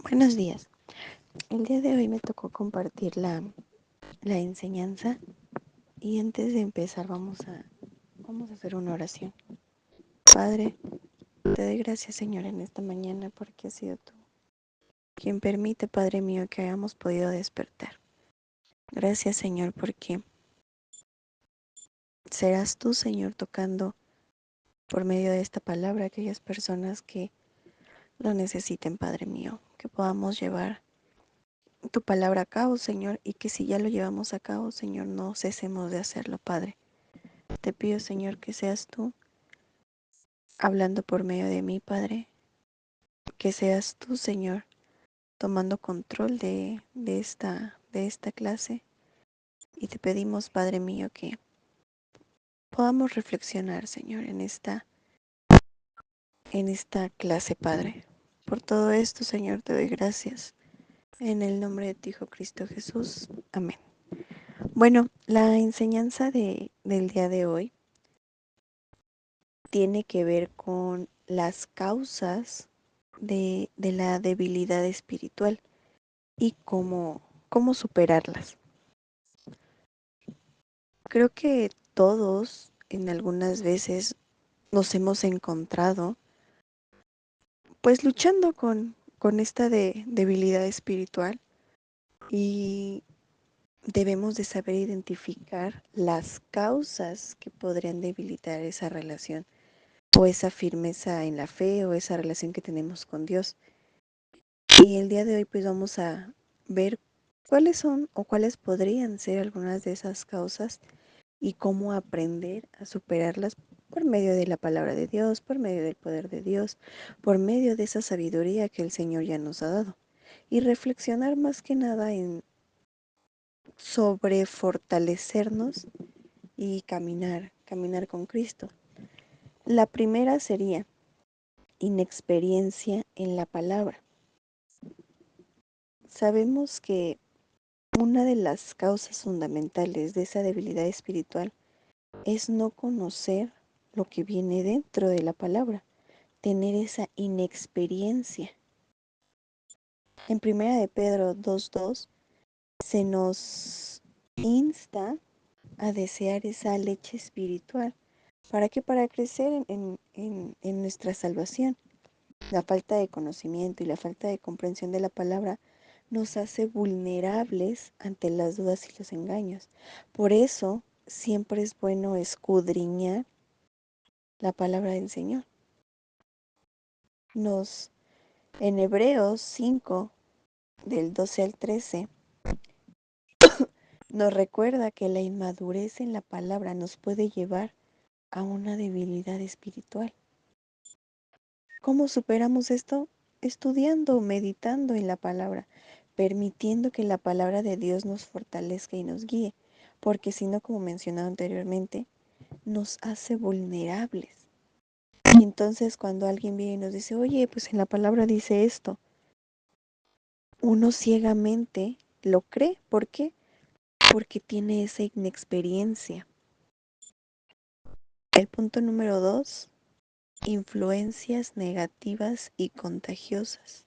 Buenos días. El día de hoy me tocó compartir la enseñanza y antes de empezar vamos a hacer una oración. Padre, te doy gracias, Señor, en esta mañana porque has sido tú quien permite, Padre mío, que hayamos podido despertar. Gracias, Señor, porque serás tú, Señor, tocando por medio de esta palabra a aquellas personas que lo necesiten, Padre mío, que podamos llevar tu palabra a cabo, Señor, y que si ya lo llevamos a cabo, Señor, no cesemos de hacerlo, Padre. Te pido, Señor, que seas tú hablando por medio de mí, Padre, que seas tú, Señor, tomando control de esta clase. Y te pedimos, Padre mío, que podamos reflexionar, Señor, en esta clase, Padre. Por todo esto, Señor, te doy gracias. En el nombre de tu Hijo Cristo Jesús. Amén. Bueno, la enseñanza del día de hoy tiene que ver con las causas de la debilidad espiritual y cómo superarlas. Creo que todos en algunas veces nos hemos encontrado pues luchando con esta debilidad espiritual y debemos de saber identificar las causas que podrían debilitar esa relación o esa firmeza en la fe o esa relación que tenemos con Dios. Y el día de hoy pues vamos a ver cuáles son o cuáles podrían ser algunas de esas causas y cómo aprender a superarlas por medio de la palabra de Dios, por medio del poder de Dios, por medio de esa sabiduría que el Señor ya nos ha dado. Y reflexionar más que nada en sobre fortalecernos y caminar con Cristo. La primera sería inexperiencia en la palabra. Sabemos que una de las causas fundamentales de esa debilidad espiritual es no conocer lo que viene dentro de la palabra, tener esa inexperiencia. En Primera de Pedro 2:2 se nos insta a desear esa leche espiritual. ¿Para qué? Para crecer en nuestra salvación. La falta de conocimiento y la falta de comprensión de la palabra nos hace vulnerables ante las dudas y los engaños. Por eso siempre es bueno escudriñar la palabra del Señor. En Hebreos 5, del 12 al 13, nos recuerda que la inmadurez en la palabra nos puede llevar a una debilidad espiritual. ¿Cómo superamos esto? Estudiando, meditando en la palabra, permitiendo que la palabra de Dios nos fortalezca y nos guíe, porque si no, como mencionado anteriormente, nos hace vulnerables. Y entonces cuando alguien viene y nos dice, oye, pues en la palabra dice esto, uno ciegamente lo cree. ¿Por qué? Porque tiene esa inexperiencia. El punto número 2, influencias negativas y contagiosas.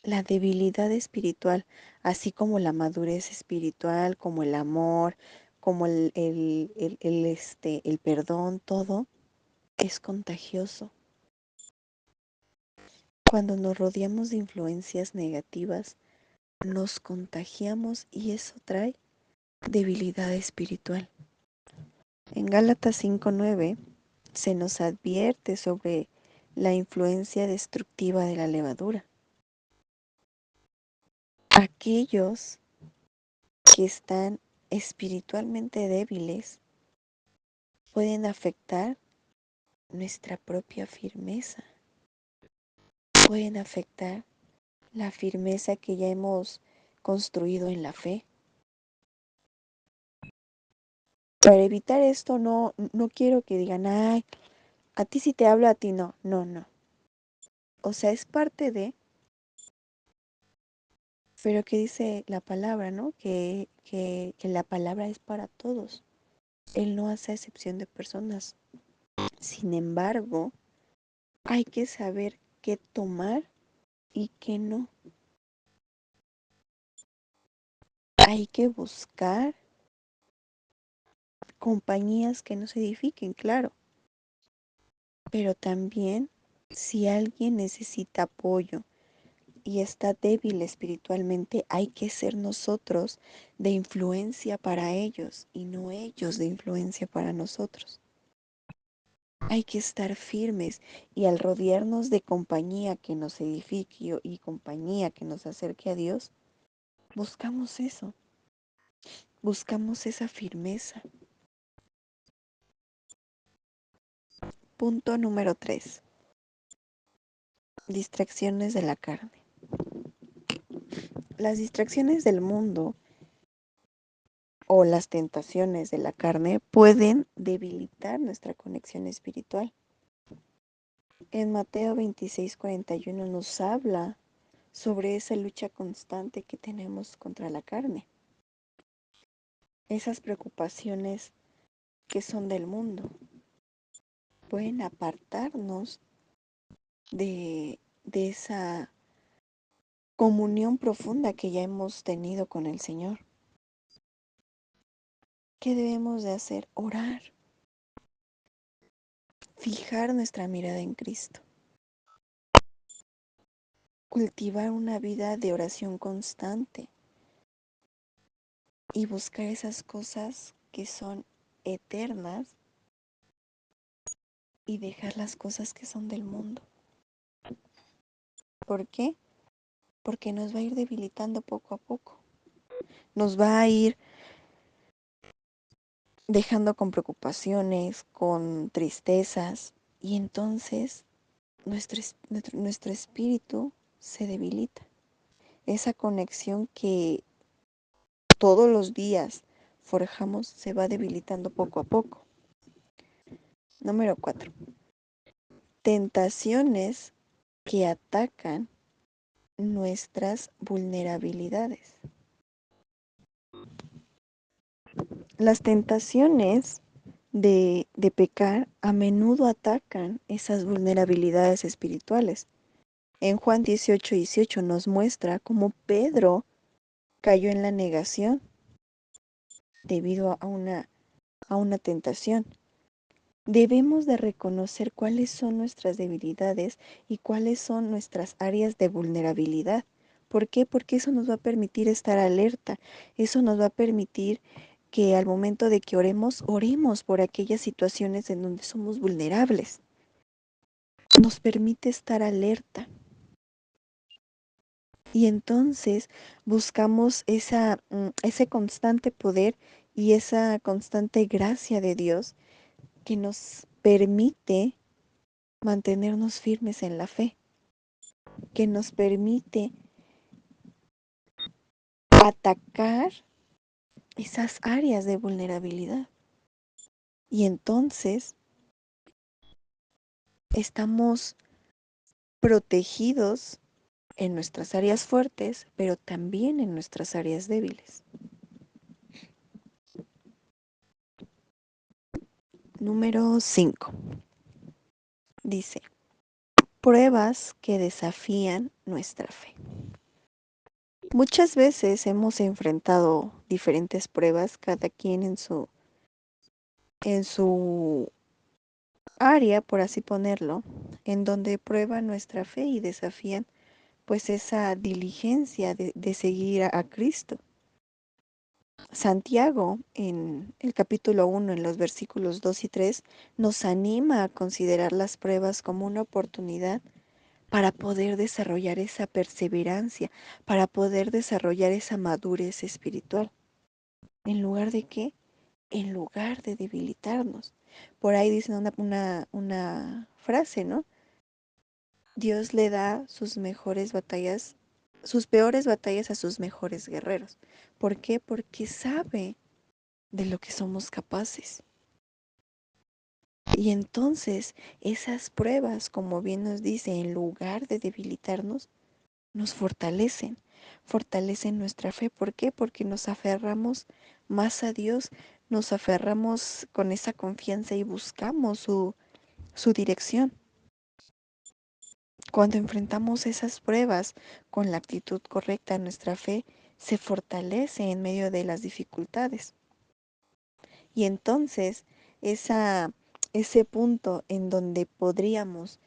La debilidad espiritual, así como la madurez espiritual, como el amor, como el perdón, todo es contagioso. Cuando nos rodeamos de influencias negativas, nos contagiamos y eso trae debilidad espiritual. En Gálatas 5:9 se nos advierte sobre la influencia destructiva de la levadura. Aquellos que están espiritualmente débiles pueden afectar nuestra propia firmeza, pueden afectar la firmeza que ya hemos construido en la fe. Para evitar esto no quiero que digan, ay, a ti sí te hablo, a ti no, no. O sea, es parte de, pero que dice la palabra, ¿no? Que la palabra es para todos. Él no hace excepción de personas. Sin embargo, hay que saber qué tomar y qué no. Hay que buscar compañías que nos edifiquen, claro, pero también si alguien necesita apoyo y está débil espiritualmente, hay que ser nosotros de influencia para ellos y no ellos de influencia para nosotros. Hay que estar firmes y al rodearnos de compañía que nos edifique y compañía que nos acerque a Dios, buscamos eso, buscamos esa firmeza. Punto número 3. Distracciones de la carne. Las distracciones del mundo o las tentaciones de la carne pueden debilitar nuestra conexión espiritual. En Mateo 26:41 nos habla sobre esa lucha constante que tenemos contra la carne, esas preocupaciones que son del mundo, pueden apartarnos de esa comunión profunda que ya hemos tenido con el Señor. ¿Qué debemos de hacer? Orar, fijar nuestra mirada en Cristo, cultivar una vida de oración constante y buscar esas cosas que son eternas y dejar las cosas que son del mundo. ¿Por qué? Porque nos va a ir debilitando poco a poco. Nos va a ir dejando con preocupaciones, con tristezas, y entonces nuestro espíritu se debilita. Esa conexión que todos los días forjamos se va debilitando poco a poco. Número 4. Tentaciones que atacan nuestras vulnerabilidades. Las tentaciones de pecar a menudo atacan esas vulnerabilidades espirituales. En Juan 18:18 nos muestra cómo Pedro cayó en la negación debido a una tentación. Debemos de reconocer cuáles son nuestras debilidades y cuáles son nuestras áreas de vulnerabilidad. ¿Por qué? Porque eso nos va a permitir estar alerta. Eso nos va a permitir que al momento de que oremos, oremos por aquellas situaciones en donde somos vulnerables. Nos permite estar alerta. Y entonces buscamos ese constante poder y esa constante gracia de Dios que nos permite mantenernos firmes en la fe, que nos permite atacar esas áreas de vulnerabilidad. Y entonces estamos protegidos en nuestras áreas fuertes, pero también en nuestras áreas débiles. Número 5. Dice, pruebas que desafían nuestra fe. Muchas veces hemos enfrentado diferentes pruebas, cada quien en su área, por así ponerlo, en donde prueban nuestra fe y desafían pues esa diligencia de seguir a Cristo. Santiago, en el capítulo 1, en los versículos 2 y 3, nos anima a considerar las pruebas como una oportunidad para poder desarrollar esa perseverancia, para poder desarrollar esa madurez espiritual. ¿En lugar de qué? En lugar de debilitarnos. Por ahí dicen una frase, ¿no? Dios le da sus mejores batallas, sus peores batallas a sus mejores guerreros. ¿Por qué? Porque sabe de lo que somos capaces. Y entonces esas pruebas, como bien nos dice, en lugar de debilitarnos, nos fortalecen, fortalecen nuestra fe. ¿Por qué? Porque nos aferramos más a Dios, nos aferramos con esa confianza y buscamos su dirección. Cuando enfrentamos esas pruebas con la actitud correcta, nuestra fe se fortalece en medio de las dificultades. Y entonces ese punto en donde podríamos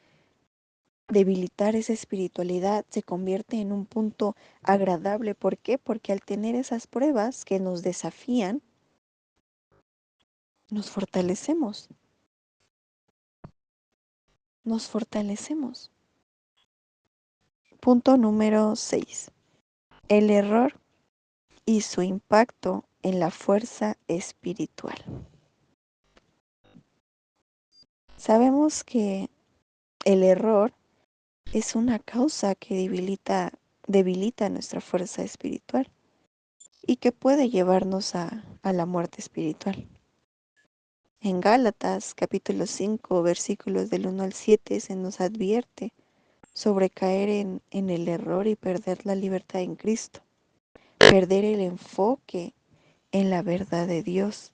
debilitar esa espiritualidad se convierte en un punto agradable. ¿Por qué? Porque al tener esas pruebas que nos desafían, nos fortalecemos, nos fortalecemos. Punto número 6. El error y su impacto en la fuerza espiritual. Sabemos que el error es una causa que debilita nuestra fuerza espiritual y que puede llevarnos a la muerte espiritual. En Gálatas capítulo 5 versículos del 1 al 7 se nos advierte sobre caer en el error y perder la libertad en Cristo, perder el enfoque en la verdad de Dios.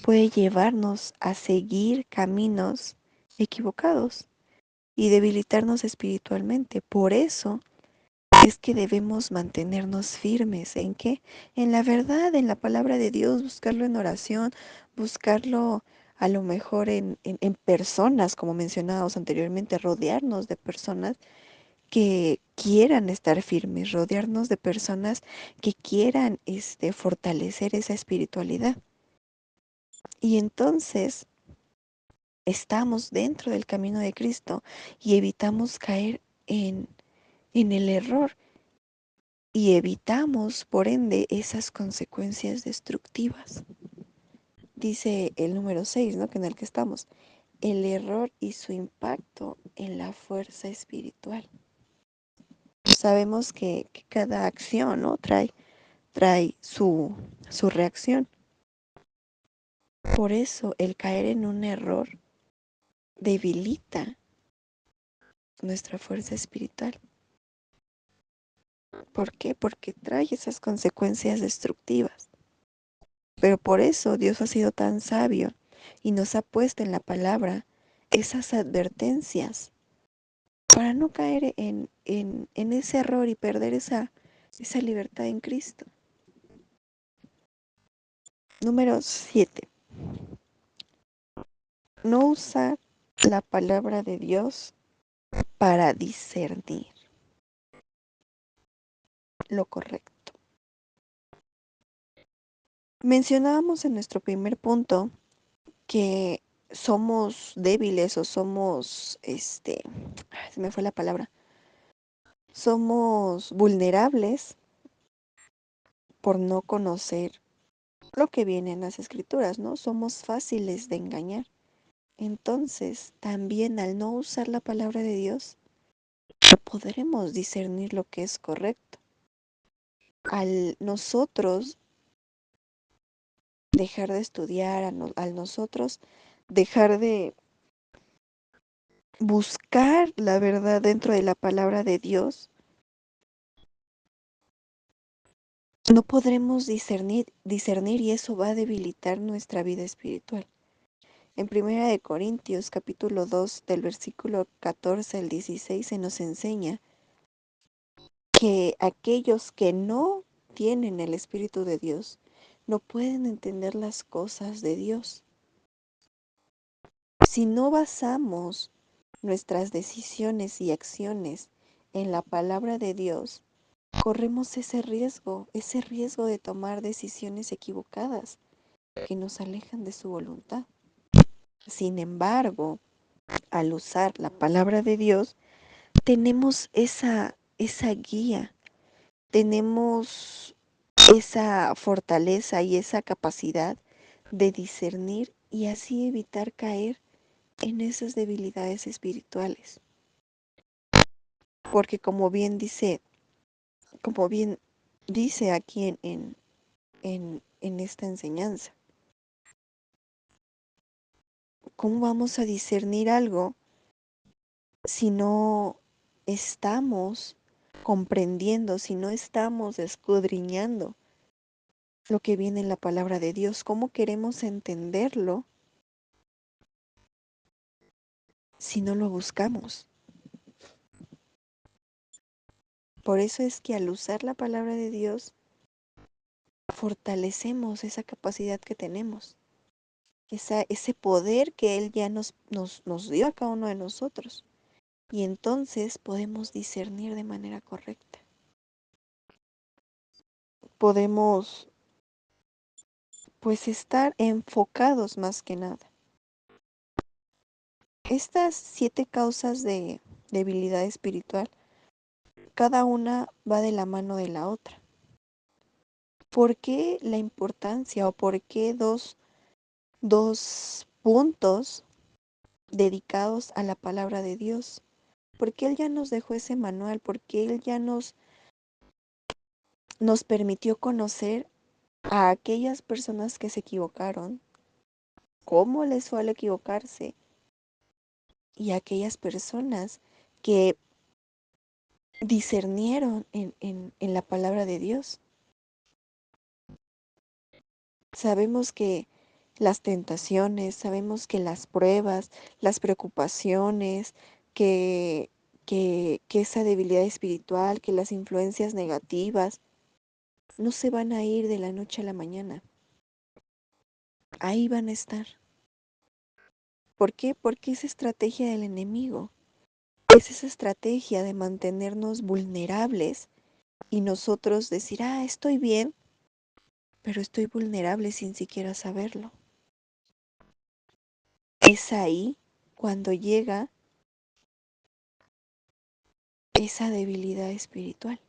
Puede llevarnos a seguir caminos equivocados y debilitarnos espiritualmente. Por eso es que debemos mantenernos firmes. ¿En qué? En la verdad, en la palabra de Dios, buscarlo en oración, buscarlo a lo mejor en personas, como mencionábamos anteriormente, rodearnos de personas que quieran estar firmes, rodearnos de personas que quieran fortalecer esa espiritualidad. Y entonces estamos dentro del camino de Cristo y evitamos caer en el error y evitamos, por ende, esas consecuencias destructivas. Dice el número 6, ¿no? Que en el que estamos, el error y su impacto en la fuerza espiritual. Sabemos que cada acción, ¿no? Trae su reacción. Por eso el caer en un error debilita nuestra fuerza espiritual. ¿Por qué? Porque trae esas consecuencias destructivas. Pero por eso Dios ha sido tan sabio y nos ha puesto en la palabra esas advertencias para no caer en ese error y perder esa libertad en Cristo. Número 7. No usar la palabra de Dios para discernir lo correcto. Mencionábamos en nuestro primer punto que somos débiles o somos, se me fue la palabra, somos vulnerables por no conocer lo que viene en las escrituras, ¿no? Somos fáciles de engañar. Entonces, también al no usar la palabra de Dios, no podremos discernir lo que es correcto. Al nosotros dejar de estudiar, al nosotros dejar de buscar la verdad dentro de la palabra de Dios, no podremos discernir y eso va a debilitar nuestra vida espiritual. En Primera de Corintios, capítulo 2, del versículo 14 al 16, se nos enseña que aquellos que no tienen el Espíritu de Dios no pueden entender las cosas de Dios. Si no basamos nuestras decisiones y acciones en la palabra de Dios, corremos ese riesgo de tomar decisiones equivocadas que nos alejan de su voluntad. Sin embargo, al usar la palabra de Dios, tenemos esa guía, tenemos esa fortaleza y esa capacidad de discernir y así evitar caer en esas debilidades espirituales. Porque como bien dice aquí en esta enseñanza, ¿cómo vamos a discernir algo si no estamos comprendiendo, si no estamos escudriñando lo que viene en la palabra de Dios? ¿Cómo queremos entenderlo si no lo buscamos? Por eso es que al usar la palabra de Dios, fortalecemos esa capacidad que tenemos, ese poder que Él ya nos dio a cada uno de nosotros. Y entonces podemos discernir de manera correcta. Podemos, pues, estar enfocados más que nada. Estas 7 causas de debilidad espiritual, cada una va de la mano de la otra. ¿Por qué la importancia o por qué dos puntos dedicados a la palabra de Dios? Porque Él ya nos dejó ese manual, porque Él ya nos permitió conocer a aquellas personas que se equivocaron, cómo les fue al equivocarse, y a aquellas personas que discernieron en la palabra de Dios. Sabemos que las tentaciones, sabemos que las pruebas, las preocupaciones, que, que esa debilidad espiritual, que las influencias negativas, no se van a ir de la noche a la mañana. Ahí van a estar. ¿Por qué? Porque es estrategia del enemigo. Es esa estrategia de mantenernos vulnerables y nosotros decir, estoy bien, pero estoy vulnerable sin siquiera saberlo. Es ahí cuando llega esa debilidad espiritual.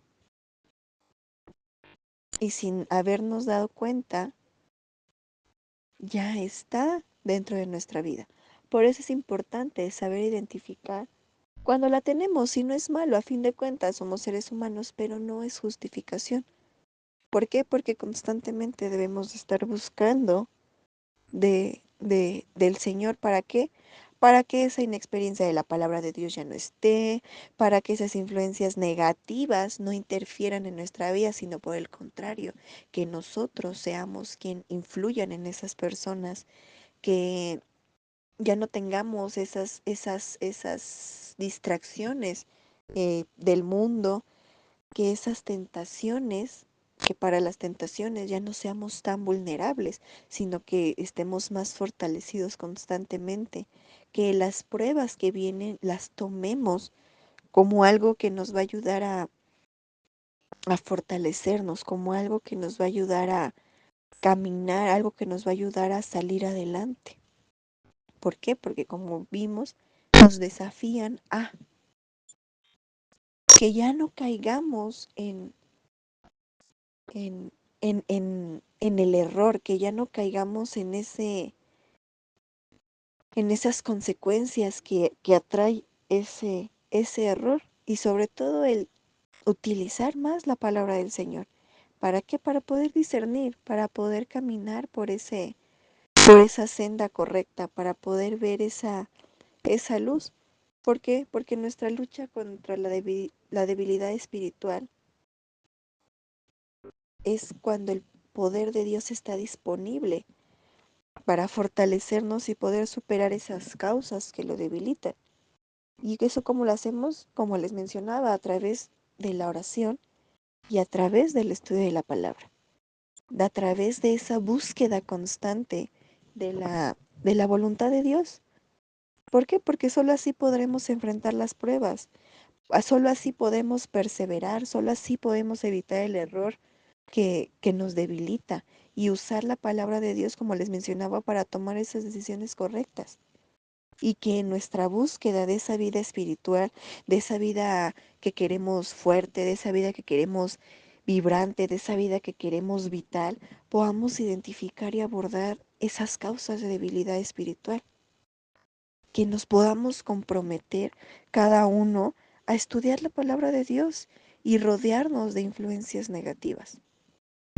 Y sin habernos dado cuenta, ya está dentro de nuestra vida. Por eso es importante saber identificar cuando la tenemos, y no es malo, a fin de cuentas somos seres humanos, pero no es justificación. ¿Por qué? Porque constantemente debemos estar buscando del Señor. ¿Para qué? Para que esa inexperiencia de la palabra de Dios ya no esté, para que esas influencias negativas no interfieran en nuestra vida, sino por el contrario, que nosotros seamos quien influyan en esas personas, que ya no tengamos esas distracciones del mundo, que esas tentaciones, que para las tentaciones ya no seamos tan vulnerables, sino que estemos más fortalecidos constantemente, que las pruebas que vienen las tomemos como algo que nos va a ayudar a fortalecernos, como algo que nos va a ayudar a caminar, algo que nos va a ayudar a salir adelante. ¿Por qué? Porque como vimos, nos desafían a que ya no caigamos en, en el error, que ya no caigamos en esas consecuencias que atrae ese error, y sobre todo el utilizar más la palabra del Señor. ¿Para qué? Para poder discernir, para poder caminar por esa senda correcta, para poder ver esa luz. ¿Por qué? Porque nuestra lucha contra la debilidad espiritual es cuando el poder de Dios está disponible para fortalecernos y poder superar esas causas que lo debilitan. ¿Y eso cómo lo hacemos? Como les mencionaba, a través de la oración y a través del estudio de la palabra, a través de esa búsqueda constante de la voluntad de Dios. ¿Por qué? Porque solo así podremos enfrentar las pruebas, solo así podemos perseverar, solo así podemos evitar el error que nos debilita, y usar la palabra de Dios, como les mencionaba, para tomar esas decisiones correctas. Y que en nuestra búsqueda de esa vida espiritual, de esa vida que queremos fuerte, de esa vida que queremos vibrante, de esa vida que queremos vital, podamos identificar y abordar esas causas de debilidad espiritual. Que nos podamos comprometer cada uno a estudiar la palabra de Dios y rodearnos de influencias negativas.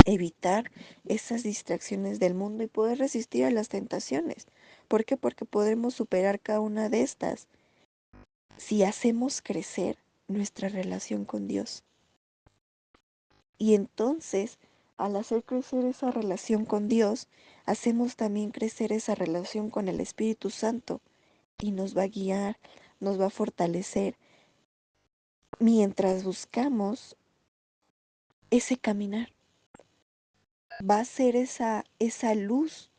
Evitar esas distracciones del mundo y poder resistir a las tentaciones. ¿Por qué? Porque podremos superar cada una de estas si hacemos crecer nuestra relación con Dios. Y entonces, al hacer crecer esa relación con Dios, hacemos también crecer esa relación con el Espíritu Santo, y nos va a guiar, nos va a fortalecer mientras buscamos ese caminar. Va a ser esa luz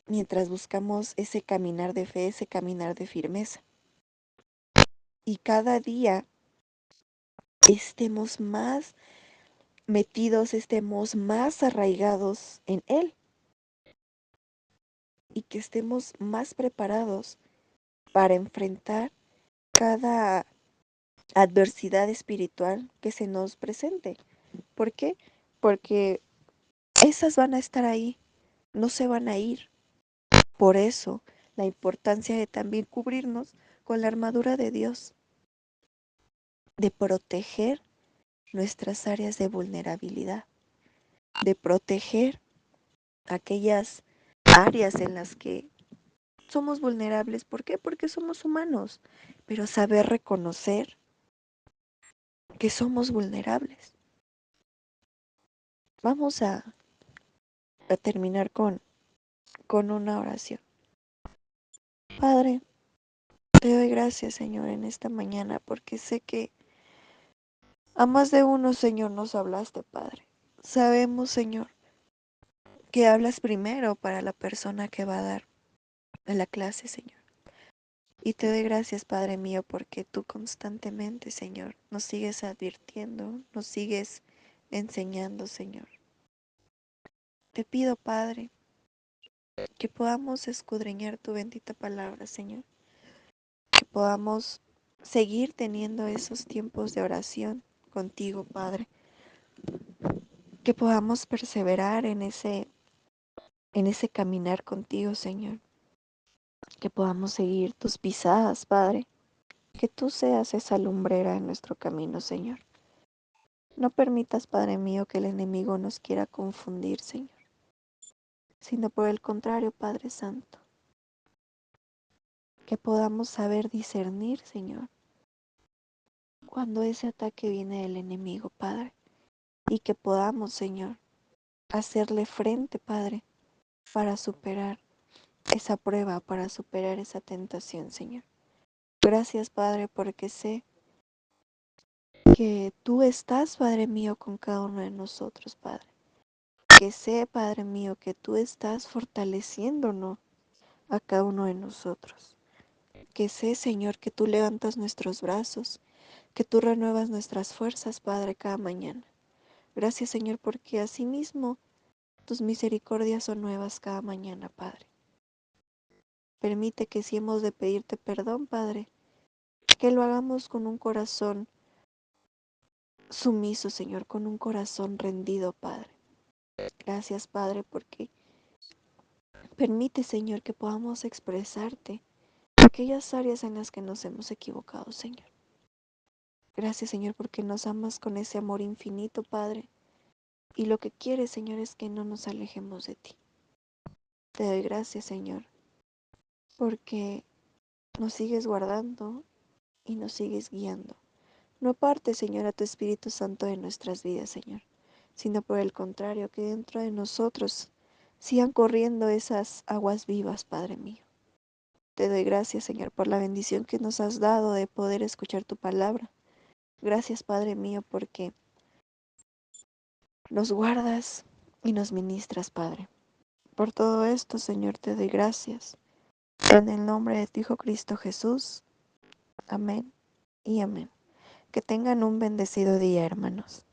mientras buscamos ese caminar de fe, ese caminar de firmeza. Y cada día estemos más metidos, estemos más arraigados en Él y que estemos más preparados para enfrentar cada adversidad espiritual que se nos presente. ¿Por qué? Porque esas van a estar ahí, no se van a ir. Por eso, la importancia de también cubrirnos con la armadura de Dios, de proteger nuestras áreas de vulnerabilidad, de proteger aquellas áreas en las que somos vulnerables. ¿Por qué? Porque somos humanos, pero saber reconocer que somos vulnerables. Vamos a terminar con una oración. Padre, te doy gracias, Señor, en esta mañana, porque sé que a más de uno, Señor, nos hablaste, Padre. Sabemos, Señor, que hablas primero para la persona que va a dar en la clase, Señor. Y te doy gracias, Padre mío, porque tú constantemente, Señor, nos sigues advirtiendo, nos sigues enseñando, Señor. Te pido, Padre, que podamos escudriñar tu bendita palabra, Señor. Que podamos seguir teniendo esos tiempos de oración contigo, Padre. Que podamos perseverar en ese caminar contigo, Señor. Que podamos seguir tus pisadas, Padre. Que tú seas esa lumbrera en nuestro camino, Señor. No permitas, Padre mío, que el enemigo nos quiera confundir, Señor, sino por el contrario, Padre Santo, que podamos saber discernir, Señor, cuando ese ataque viene del enemigo, Padre, y que podamos, Señor, hacerle frente, Padre, para superar esa prueba, para superar esa tentación, Señor. Gracias, Padre, porque sé que tú estás, Padre mío, con cada uno de nosotros, Padre. Que sé, Padre mío, que tú estás fortaleciéndonos a cada uno de nosotros. Que sé, Señor, que tú levantas nuestros brazos, que tú renuevas nuestras fuerzas, Padre, cada mañana. Gracias, Señor, porque asimismo tus misericordias son nuevas cada mañana, Padre. Permite que si hemos de pedirte perdón, Padre, que lo hagamos con un corazón sumiso, Señor, con un corazón rendido, Padre. Gracias, Padre, porque permite, Señor, que podamos expresarte aquellas áreas en las que nos hemos equivocado, Señor. Gracias, Señor, porque nos amas con ese amor infinito, Padre. Y lo que quieres, Señor, es que no nos alejemos de ti. Te doy gracias, Señor, porque nos sigues guardando y nos sigues guiando. No apartes, Señor, a tu Espíritu Santo de nuestras vidas, Señor, sino por el contrario, que dentro de nosotros sigan corriendo esas aguas vivas, Padre mío. Te doy gracias, Señor, por la bendición que nos has dado de poder escuchar tu palabra. Gracias, Padre mío, porque nos guardas y nos ministras, Padre. Por todo esto, Señor, te doy gracias. En el nombre de tu Hijo Cristo Jesús. Amén y amén. Que tengan un bendecido día, hermanos.